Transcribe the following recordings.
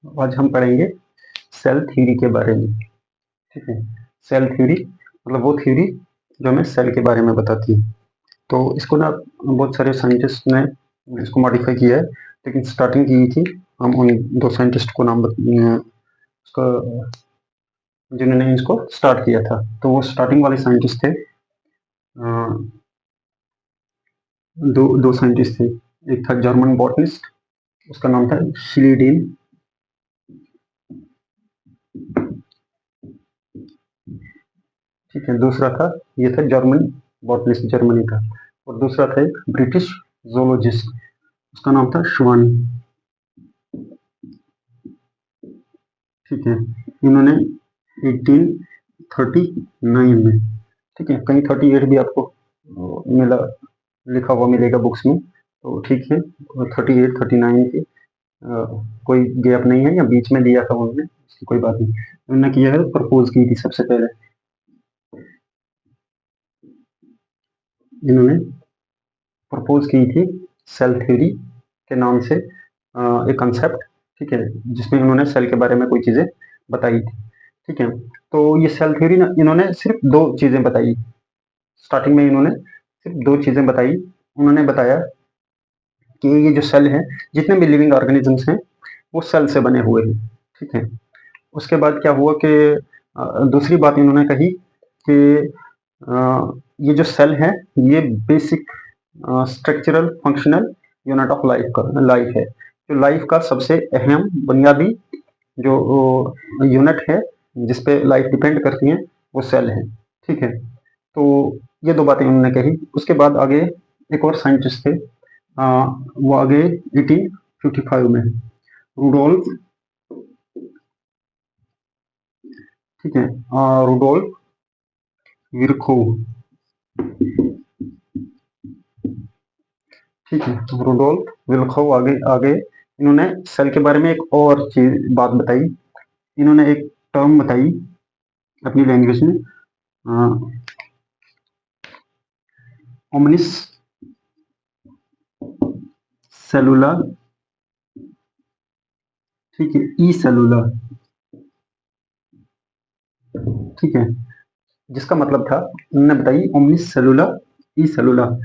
आज हम पढ़ेंगे सेल थ्योरी के बारे में। ठीक है, सेल थ्योरी मतलब वो थ्योरी जो हमें सेल के बारे में बताती है। तो इसको ना बहुत सारे साइंटिस्ट ने इसको मॉडिफाई किया है, लेकिन स्टार्टिंग की थी हम उन दो साइंटिस्ट को नाम उसका जिन्होंने इसको स्टार्ट किया था। तो वो स्टार्टिंग वाले साइंटिस्ट थे, दो साइंटिस्ट थे। एक था जर्मन बॉटनिस्ट, उसका नाम था शिलीडीन। ठीक है, दूसरा था, ये था जर्मन बॉटनिस्ट जर्मनी का, और दूसरा था एक ब्रिटिश जोलॉजिस्ट, उसका नाम था श्वान। ठीक है, इन्होंने 1839 में, ठीक है, कहीं 38 भी आपको मिला, लिखा हुआ मिलेगा बुक्स में, तो ठीक है, 38 39 के कोई गैप नहीं है, या बीच में दिया था उन्होंने, इसकी कोई बात नहीं। उन्होंने किया है, प्रपोज की थी सबसे पहले, इन्होंने प्रपोज की थी सेल थ्योरी के नाम से एक कंसेप्ट। ठीक है, जिसमें उन्होंने सेल के बारे में कोई चीजें बताई थी। ठीक है, तो ये सेल थ्योरी ना इन्होंने सिर्फ दो चीजें बताई। स्टार्टिंग में इन्होंने सिर्फ दो चीजें बताई। उन्होंने बताया कि ये जो सेल है, जितने भी लिविंग ऑर्गेनिजम्स हैं वो सेल से बने हुए हैं। ठीक है, उसके बाद क्या हुआ कि दूसरी बात इन्होंने कही कि ये जो सेल है ये basic structural functional unit of life है। जो लाइफ का सबसे अहम बुनियादी जो यूनिट है जिस पे लाइफ डिपेंड करती है, वो सेल है। ठीक है, तो ये दो बातें उन्होंने कही। उसके बाद आगे एक और साइंटिस्ट थे, वो आगे 1855 में, रूडोल्फ। ठीक है, रूडोल्फ विरखोव। ठीक है, रूडोल्फ विल्खोव आगे आगे इन्होंने सेल के बारे में एक और चीज बात बताई। इन्होंने एक टर्म बताई अपनी लैंग्वेज में, ओमनिस सेलुलर। ठीक है, ई सेलुलर। ठीक है, जिसका मतलब था, उन्होंने बताई ओमनिस सेलुलर ई सेलुलर।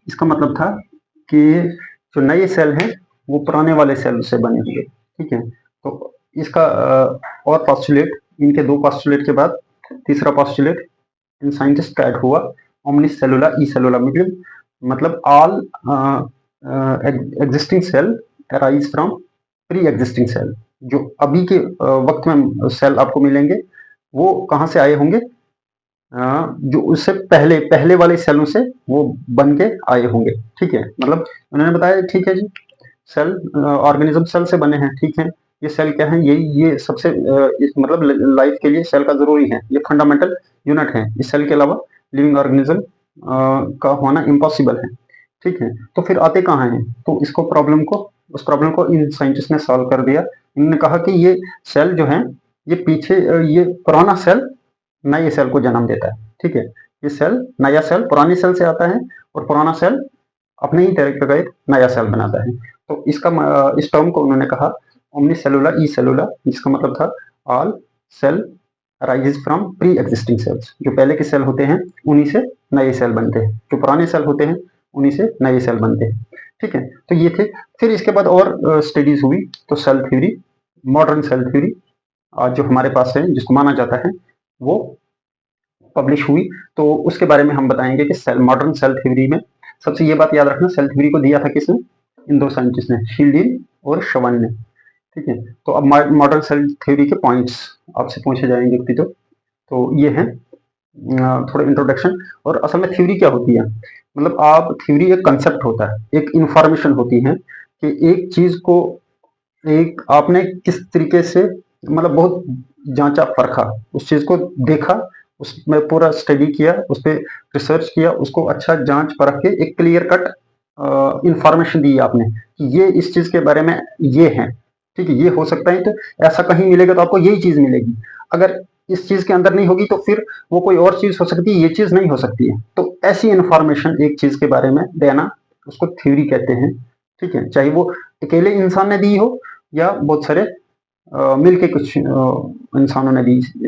इसका मतलब था कि जो नए सेल हैं वो पुराने वाले सेल से बने हुए। ठीक है, तो इसका और पॉस्टुलेट, इनके दो पॉस्टुलेट के बाद तीसरा पॉस्टुलेट इन साइंटिस्ट का ऐड हुआ, ओमनिस सेलुलर ई सेलुलर, मतलब all existing cell arise from pre existing cell. जो अभी के वक्त में सेल आपको मिलेंगे वो कहाँ से आए होंगे, जो उससे पहले पहले वाले सेलों से वो बन के आए होंगे। ठीक है, मतलब उन्होंने बताया ठीक है जी, सेल ऑर्गेनिज्म सेल से बने हैं। ठीक है, ये सेल क्या है, ये सबसे मतलब लाइफ के लिए सेल का जरूरी है, ये फंडामेंटल यूनिट है। इस सेल के अलावा लिविंग ऑर्गेनिज्म का होना इम्पॉसिबल है। ठीक है, तो फिर आते कहाँ हैं, तो इसको प्रॉब्लम को उस प्रॉब्लम को इन साइंटिस्ट ने सॉल्व कर दिया। इन्होंने कहा कि ये सेल जो है, ये पीछे ये पुराना सेल नए सेल को जन्म देता है। ठीक है, ये सेल, नया सेल पुराने सेल से आता है, और पुराना सेल अपने ही तरीके का एक नया सेल बनाता है। तो इसका इस टर्म को उन्होंने कहा ओमनी सेलुलर ई सेलुलर, जिसका मतलब था all cell rises from pre existing cells. जो पहले के सेल होते हैं उन्हीं से नए सेल बनते हैं, जो पुराने सेल होते हैं उन्हीं से नए सेल बनते हैं। ठीक है, तो ये थे। फिर इसके बाद और स्टडीज हुई, तो cell theory, modern cell theory आज जो हमारे पास है, जिसको माना जाता है, वो पब्लिश हुई। तो उसके बारे में हम बताएंगे कि सेल, मॉडर्न सेल थ्योरी में सबसे ये बात याद रखना, सेल थ्योरी को दिया था किसने, इन दो साइंटिस्ट ने, शील्डिन और शवन ने। ठीक है, तो अब मॉडर्न सेल थ्योरी के पॉइंट्स आपसे पूछे जाएंगे तो ये है थोड़ा इंट्रोडक्शन। और असल में थ्योरी क्या होती है, मतलब आप, थ्योरी एक कंसेप्ट होता है, एक इंफॉर्मेशन होती है कि एक चीज को एक आपने किस तरीके से, मतलब बहुत जांचा परखा, उस चीज को देखा, उसमें पूरा स्टडी किया, उस पर रिसर्च किया, उसको अच्छा जांच परख के एक क्लियर कट इंफॉर्मेशन दी आपने कि ये इस चीज के बारे में ये है। ठीक है, ये हो सकता है, तो ऐसा कहीं मिलेगा तो आपको यही चीज मिलेगी। अगर इस चीज के अंदर नहीं होगी तो फिर वो कोई और चीज हो सकती है, ये चीज नहीं हो सकती है। तो ऐसी इंफॉर्मेशन एक चीज के बारे में देना, उसको थ्योरी कहते हैं। ठीक है, चाहे वो अकेले इंसान ने दी हो या बहुत सारे मिल के कुछ इंसानों ने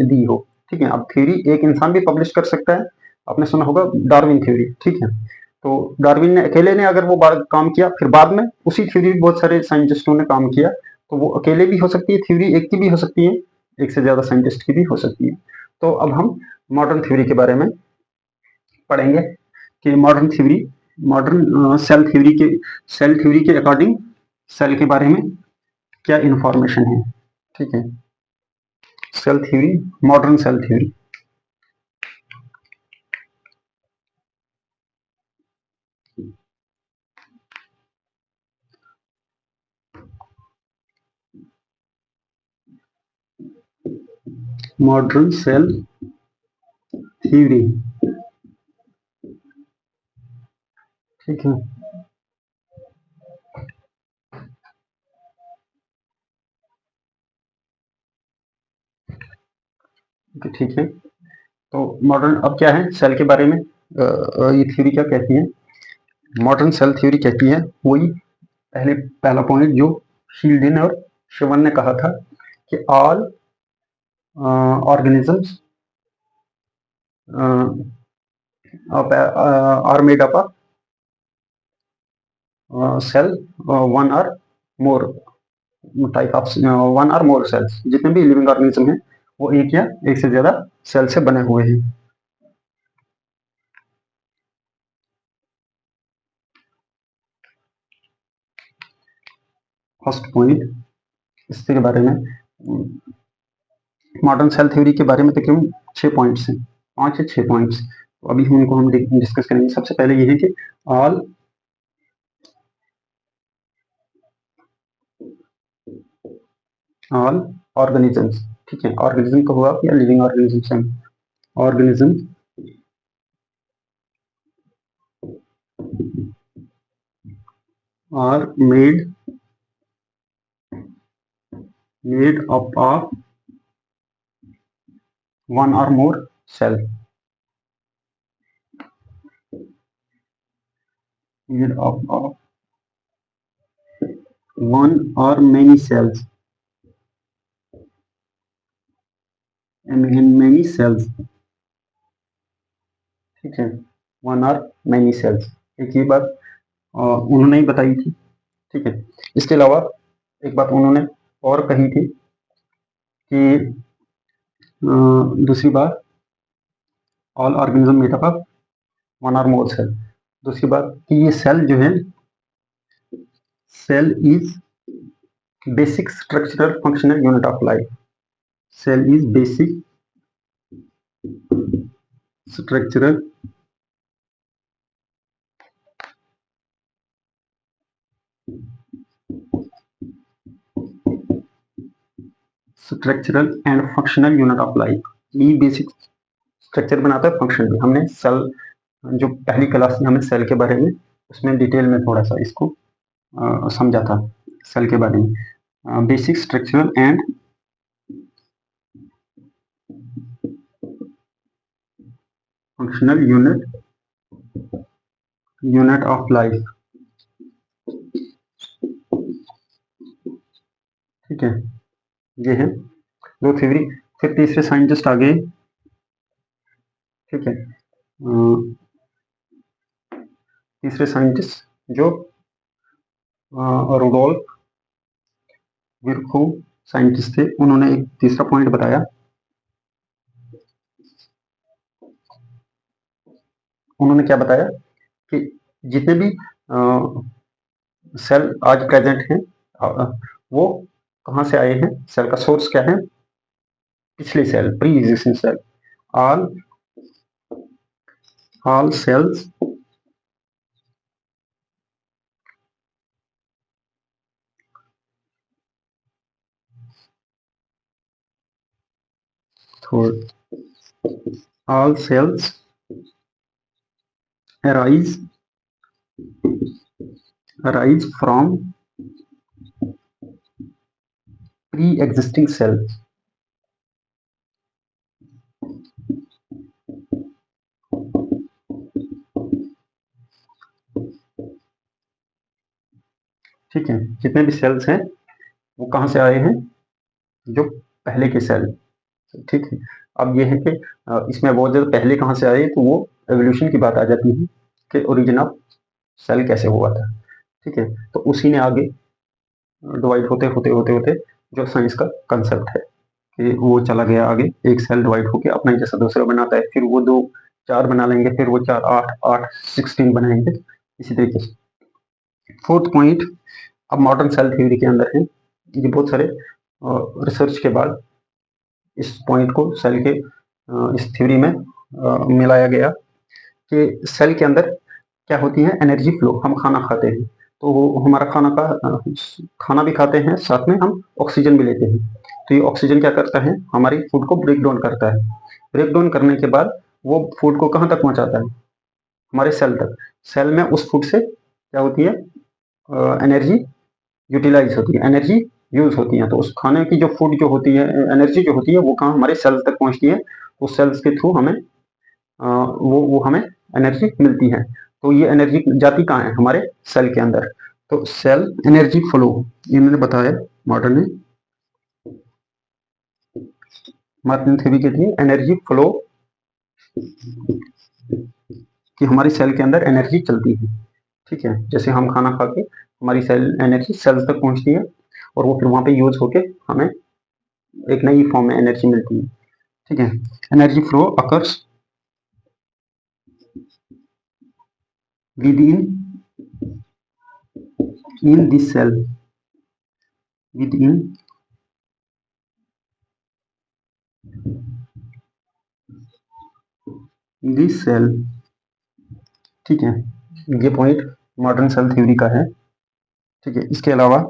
दी हो। ठीक है, अब थ्योरी एक इंसान भी पब्लिश कर सकता है। आपने सुना होगा डार्विन थ्योरी। ठीक है, तो डार्विन ने अकेले ने अगर वो काम किया, फिर बाद में उसी थ्योरी बहुत सारे साइंटिस्टों ने काम किया, तो वो अकेले भी हो सकती है थ्योरी, एक की भी हो सकती है, एक से ज्यादा साइंटिस्ट की भी हो सकती है। तो अब हम मॉडर्न थ्योरी के बारे में पढ़ेंगे कि मॉडर्न सेल थ्योरी के अकॉर्डिंग सेल के बारे में क्या इंफॉर्मेशन है। ठीक है, cell theory, modern cell theory. Modern cell theory. ठीक है, ठीक है। तो मॉडर्न अब क्या है सेल के बारे में, ये थ्योरी क्या कहती है, मॉडर्न सेल थ्योरी कहती है वही पहला पॉइंट जो शील्डिन और शिवन ने कहा था कि all organisms are made up cell, one और मोर टाइप ऑफ वन और मोर सेल्स। जितने भी लिविंग ऑर्गेनिज्म हैं वो एक या एक से ज्यादा सेल से बने हुए हैं। फर्स्ट पॉइंट इसके बारे में, मॉडर्न सेल थ्योरी के बारे में तकरीबन 6 पॉइंट्स हैं, 5 या 6 पॉइंट्स। तो अभी उनको हम डिस्कस करेंगे। सबसे पहले ये है कि ऑल ऑल ऑर्गेनिजम्स। ठीक है, ऑर्गेनिज्म का हुआ या living organism, organism are made up of one और more cell, made up of one or many cells, many cells. ठीक है, वन और मेनी सेल्स, एक ये बात उन्होंने ही बताई थी। ठीक है, इसके अलावा एक बात उन्होंने और कही थी कि दूसरी बात, all organism made up of one और मोर सेल। दूसरी बात कि ये सेल जो है, cell is basic structural functional unit of life. Cell is basic structural structural and functional unit of life. ये बेसिक स्ट्रक्चर बनाता है, फंक्शन भी। हमने सेल जो पहली क्लास में हमें सेल के बारे में उसमें डिटेल में थोड़ा सा इसको समझा था सेल के बारे में। Basic structural and functional unit of life. ठीक है, ये है दो थ्योरी। फिर तीसरे साइंटिस्ट आ गए। ठीक है, तीसरे साइंटिस्ट जो रुडोल्फ विर्खोव साइंटिस्ट थे, उन्होंने एक तीसरा पॉइंट बताया। उन्होंने क्या बताया कि जितने भी सेल आज प्रेजेंट हैं वो कहाँ से आए हैं, सेल का सोर्स क्या है, पिछले cell, pre existing cell. All all cells all cells arise from pre-existing cells। ठीक है, जितने भी सेल्स हैं वो कहाँ से आए हैं, जो पहले के सेल, ठीक है। अब ये है कि इसमें बहुत ज़्यादा पहले कहाँ से आए, तो वो एवोल्यूशन की बात आ जाती है कि ओरिजिन ऑफ सेल कैसे हुआ था, ठीक है। तो उसी ने आगे डिवाइड होते होते होते होते जो साइंस का कंसेप्ट है कि वो चला गया आगे, एक सेल डिवाइड होके अपना ही जैसा दूसरा बनाता है, फिर वो दो चार बना लेंगे, फिर वो चार आठ, आठ 16 बनाएंगे, इसी तरीके से। फोर्थ पॉइंट अब मॉडर्न सेल थ्योरी के अंदर है, ये बहुत सारे रिसर्च के बाद इस पॉइंट को सेल के इस थ्योरी में मिलाया गया कि सेल के अंदर क्या होती है, एनर्जी फ्लो। हम खाना खाते हैं तो हमारा खाना भी खाते हैं, साथ में हम ऑक्सीजन भी लेते हैं। तो ये ऑक्सीजन क्या करता है, हमारी फूड को ब्रेक डाउन करता है। ब्रेक डाउन करने के बाद वो फूड को कहाँ तक पहुंचाता है, हमारे सेल तक। सेल में उस फूड से क्या होती है, एनर्जी यूटिलाइज होती है, एनर्जी यूज होती है। तो उस खाने की जो फूड जो होती है, एनर्जी जो होती है, वो कहाँ, हमारे सेल्स तक पहुंचती है। उस सेल्स के थ्रू हमें वो हमें एनर्जी मिलती है। तो ये एनर्जी जाती कहाँ है, हमारे सेल के अंदर। तो सेल एनर्जी फ्लो, इन्होंने बताया मॉडर्न ने, मॉडर्न थ्योरी के लिए एनर्जी फ्लो, कि हमारी सेल के अंदर एनर्जी चलती है, ठीक है। जैसे हम खाना खा के हमारी सेल एनर्जी सेल्स तक पहुंचती है, और वो फिर वहां पे यूज होके हमें एक नई फॉर्म में एनर्जी मिलती है, ठीक है। Energy flow occurs within this cell, within this cell, ठीक है। ये पॉइंट मॉडर्न सेल थ्योरी का है, ठीक है। इसके अलावा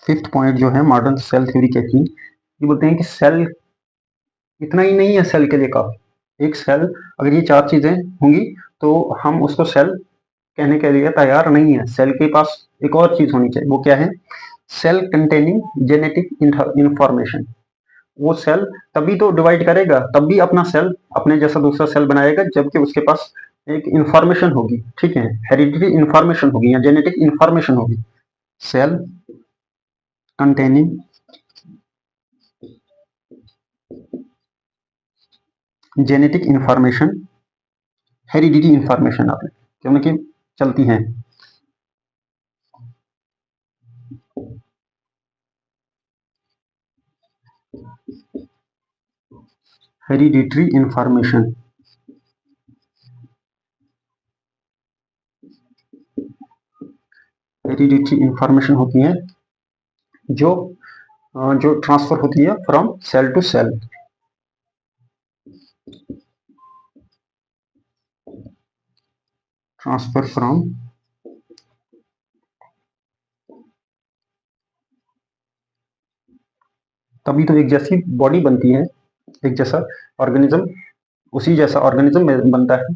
फिफ्थ पॉइंट जो है मॉडर्न सेल थ्योरी कहती है, ये बोलते हैं कि सेल इतना ही नहीं है सेल के लिए काफी। एक सेल, अगर ये चार चीजें होंगी तो हम उसको सेल कहने के लिए तैयार नहीं है। सेल के पास एक और चीज होनी चाहिए, वो क्या है, सेल कंटेनिंग जेनेटिक इंफॉर्मेशन। वो सेल तभी तो डिवाइड करेगा, तब भी अपना सेल अपने जैसा दूसरा सेल बनाएगा, जबकि उसके पास एक इंफॉर्मेशन होगी, ठीक है, हेरिडिटरी इंफॉर्मेशन होगी या जेनेटिक इंफॉर्मेशन होगी। Cell containing genetic information, heredity information आप क्योंकि चलती हैं। हेरिडिटरी इंफॉर्मेशन, हेरिडिटरी इंफॉर्मेशन होती है जो जो ट्रांसफर होती है from cell to cell. Transfer from, तभी तो एक जैसी बॉडी बनती है, एक जैसा ऑर्गेनिज्म, उसी जैसा ऑर्गेनिज्म बनता है,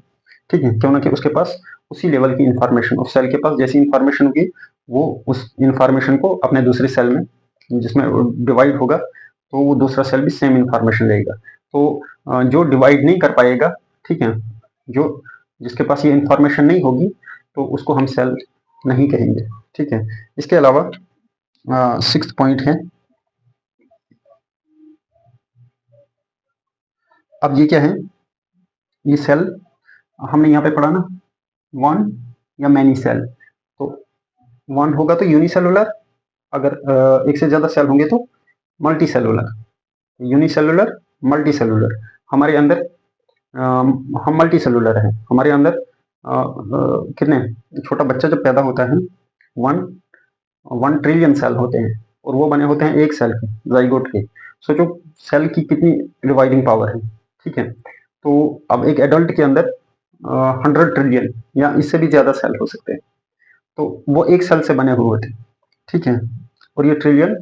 ठीक है। क्यों ना कि उसके पास उसी लेवल की इंफॉर्मेशन, उस सेल के पास जैसी इंफॉर्मेशन होगी, वो उस इंफॉर्मेशन को अपने दूसरे सेल में जिसमें डिवाइड होगा, तो वो दूसरा सेल भी सेम इंफॉर्मेशन लेगा। तो जो डिवाइड नहीं कर पाएगा, ठीक है, जो जिसके पास ये इंफॉर्मेशन नहीं होगी, तो उसको हम सेल नहीं कहेंगे, ठीक है। इसके अलावा सिक्स्थ पॉइंट है, अब ये क्या है, ये सेल हमने यहाँ पे पढ़ा ना, वन या मैनी सेल। तो वन होगा तो यूनिसेलुलर, अगर एक से ज्यादा सेल होंगे तो multi cellular. Unicellular, multi cellular, हमारे अंदर हम मल्टी सेलुलर हैं। हमारे अंदर कितने, छोटा बच्चा जब पैदा होता है, वन 1 ट्रिलियन सेल होते हैं, और वो बने होते हैं एक सेल के, जाइगोट के। सोचो सेल की कितनी डिवाइडिंग पावर है, ठीक है। तो अब एक एडल्ट के अंदर 100 ट्रिलियन या इससे भी ज्यादा सेल हो सकते हैं, तो वो एक सेल से बने हुए होते हैं, ठीक है। और ये ट्रिलियन,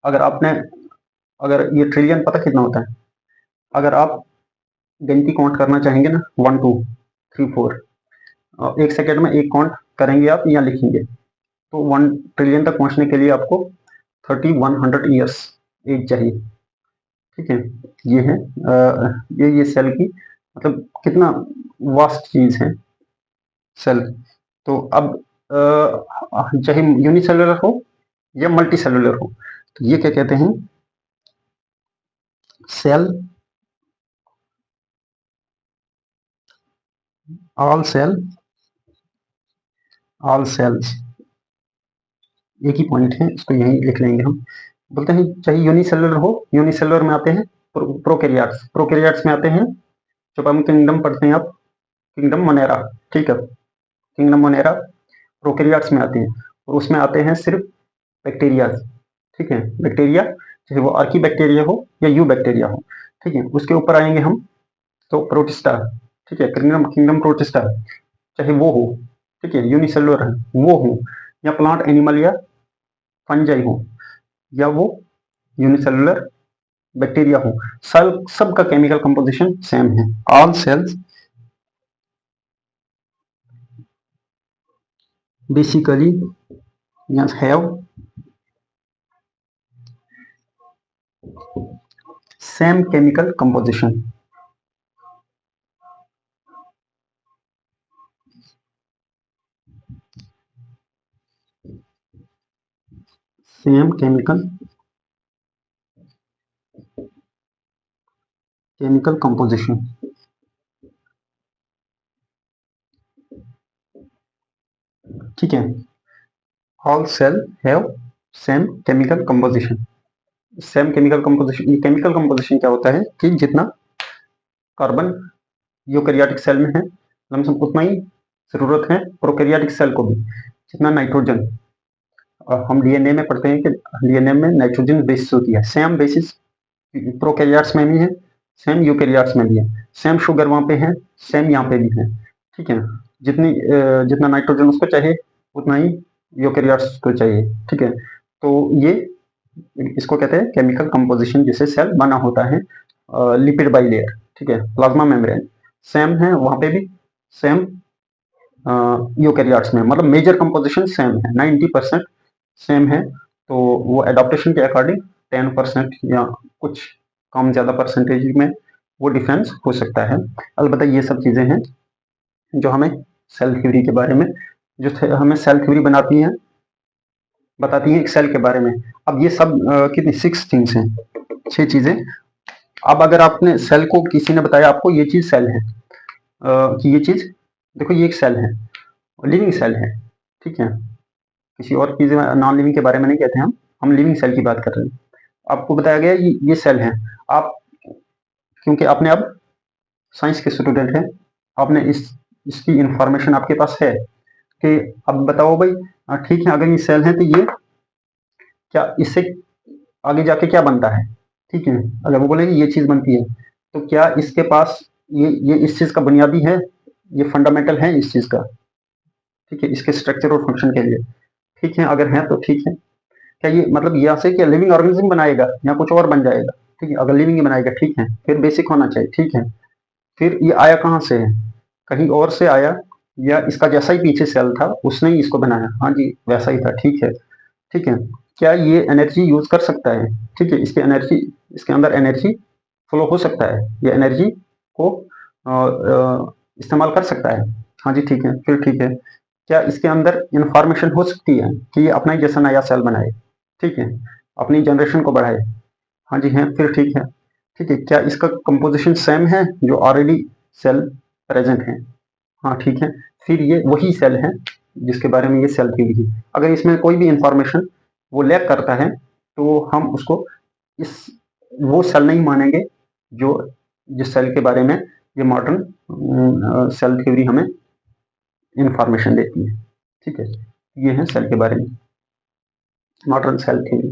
अगर आपने, अगर ये ट्रिलियन पता कितना होता है, अगर आप गिनती काउंट करना चाहेंगे ना, 1 2 3 4, एक सेकेंड में एक काउंट करेंगे आप या लिखेंगे, तो 1 ट्रिलियन तक पहुंचने के लिए आपको 3100 ईयर्स एज चाहिए, ठीक है। ये है ये सेल की, मतलब कितना वास्ट चीज है सेल। तो अब चाहे यूनिसेलुलर हो या मल्टी सेलुलर हो, तो ये क्या कहते हैं, cell, all cell, all cells, एक ही पॉइंट है, इसको यहीं लिख लेंगे हम। बोलते हैं चाहे यूनिसेलुलर हो, यूनिसेलुलर में आते हैं प्रोकैरियोट्स, प्रोकैरियोट्स में आते हैं, जब हम किंगडम पढ़ते हैं आप, किंगडम मोनेरा, ठीक है, किंगडम मोनेरा प्रोकैरियोट्स में आते हैं, और उसमें आते हैं सिर्फ बैक्टीरिया, ठीक है, बैक्टीरिया, चाहे वो आर्की बैक्टीरिया हो या यू बैक्टीरिया हो, ठीक है। उसके ऊपर आएंगे हम तो प्रोटिस्टा, ठीक है, किंगडम किंगडम प्रोटिस्टा, चाहे वो हो, ठीक है, यूनिसेलुलर है वो हो, या प्लांट एनिमल या फंजाई हो, या वो यूनिसेलुलर बैक्टीरिया हो, सबका केमिकल कंपोजिशन सेम है। All cells basically have same chemical composition, same chemical composition, ठीक है। All cell have same chemical composition, same chemical composition, ये केमिकल कंपोजिशन क्या होता है कि जितना कार्बन यूकैरियोटिक सेल में है लमसम उतना ही जरूरत है प्रोकैरियोटिक सेल को भी, जितना नाइट्रोजन, हम डीएनए में पढ़ते हैं कि डीएनए में नाइट्रोजन बेसिस होती है, सेम बेसिस प्रोकैरियोट्स में भी है, सेम यूकैरियोट्स में भी है, सेम शुगर वहां पे है, सेम यहाँ पे भी है, ठीक है। जितना नाइट्रोजन उसको चाहिए उतना ही यूकैरियोट्स को चाहिए, ठीक है। तो ये इसको कहते हैं केमिकल कंपोजिशन, जिससे सेल बना होता है लिपिड बाइलेयर, ठीक है, प्लाज्मा मेम्ब्रेन सेम है वहां पे भी, सेम यूकैरियोट्स में, मतलब मेजर कंपोजिशन सेम है, 90% सेम है। तो वो एडाप्टेशन के अकॉर्डिंग 10% या कुछ कम ज़्यादा परसेंटेज में वो डिफरेंस हो सकता है। अलबत्ता ये सब चीज़ें हैं जो हमें सेल थ्योरी के बारे में, जो हमें सेल थ्योरी बनाती हैं, बताती हैं एक सेल के बारे में। अब ये सब कितनी 6 थिंग्स हैं, 6 चीज़ें। अब अगर आपने सेल को, किसी ने बताया आपको ये चीज़ सेल है, कि ये चीज़ देखो ये एक सेल है, लिविंग सेल है, ठीक है, किसी और चीज़ नॉन लिविंग के बारे में नहीं कहते हम लिविंग सेल की बात कर रहे हैं। आपको बताया गया ये सेल है, आप क्योंकि आपने अब साइंस के स्टूडेंट हैं, आपने इसकी इंफॉर्मेशन आपके पास है कि अब बताओ भाई, ठीक है, अगर ये सेल है तो ये क्या, इससे आगे जाके क्या बनता है, ठीक है, अगर वो बोलेंगे ये चीज़ बनती है, तो क्या इसके पास ये इस चीज़ का बुनियादी है, ये फंडामेंटल है इस चीज़ का, ठीक है, इसके स्ट्रक्चर और फंक्शन के लिए, ठीक है, अगर है तो ठीक है। क्या ये मतलब यहाँ से क्या लिविंग ऑर्गेनिज्म बनाएगा या कुछ और बन जाएगा, ठीक है, अगर लिविंग ही बनाएगा ठीक है, फिर बेसिक होना चाहिए, ठीक है। फिर ये आया कहाँ से है, कहीं और से आया, या इसका जैसा ही पीछे सेल था उसने ही इसको बनाया, हाँ जी वैसा ही था, ठीक है, ठीक है। क्या ये एनर्जी यूज कर सकता है, ठीक है, इसके अंदर एनर्जी फ्लो हो सकता है, ये एनर्जी को इस्तेमाल कर सकता है, हाँ जी ठीक है, फिर ठीक है। क्या इसके अंदर इंफॉर्मेशन हो सकती है कि ये अपना ही जैसा नया सेल बनाए, ठीक है, अपनी जनरेशन को बढ़ाए, हाँ जी है, फिर ठीक है, ठीक है। क्या इसका कंपोजिशन सेम है जो ऑलरेडी सेल प्रेजेंट है, हाँ ठीक है, फिर ये वही सेल है जिसके बारे में ये सेल थ्योरी है। अगर इसमें कोई भी इंफॉर्मेशन वो लैक करता है तो हम उसको इस वो सेल नहीं मानेंगे जो जिस सेल के बारे में ये मॉडर्न सेल थ्योरी हमें इंफॉर्मेशन देती है, ठीक है। ये है सेल के बारे में मॉडर्न सेल थ्योरी।